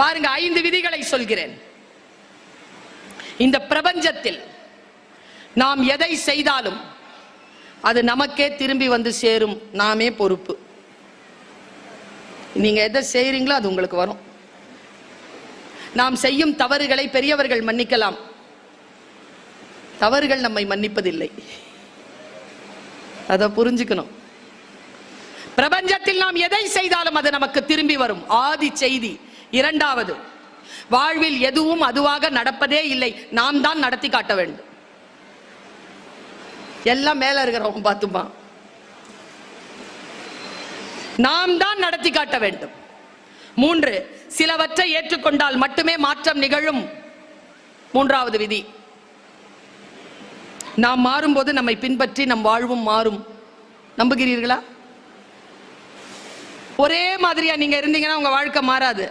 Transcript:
பாருங்க, 5 விதிகளை சொல்கிறேன். இந்த பிரபஞ்சத்தில் நாம் எதை செய்தாலும் அது நமக்கே திரும்பி வந்து சேரும். நாமே பொறுப்பு. நீங்க எதை செய்றீங்களோ அது உங்களுக்கு வரும். நாம் செய்யும் தவறுகளை பெரியவர்கள் மன்னிக்கலாம், தவறுகள் நம்மை மன்னிப்பதில்லை. அதை புரிஞ்சுக்கணும். பிரபஞ்சத்தில் நாம் எதை செய்தாலும் அது நமக்கு திரும்பி வரும். ஆதி செய்தி. இரண்டாவது, வாழ்வில் எதுவும் அதுவாக நடப்பதே இல்லை, நாம் தான் நடத்தி காட்ட வேண்டும். எல்லாம் மேல இருக்கிறவங்க பார்த்துப்பா, நாம் தான் நடத்தி காட்ட வேண்டும். 3, சிலவற்றை ஏற்றுக்கொண்டால் மட்டுமே மாற்றம் நிகழும். 3வது விதி, நாம் மாறும்போது நம்மை பின்பற்றி நம் வாழ்வும் மாறும். நம்புகிறீர்களா? ஒரே மாதிரியா நீங்க இருந்தீங்கன்னா உங்க வாழ்க்கை மாறாது.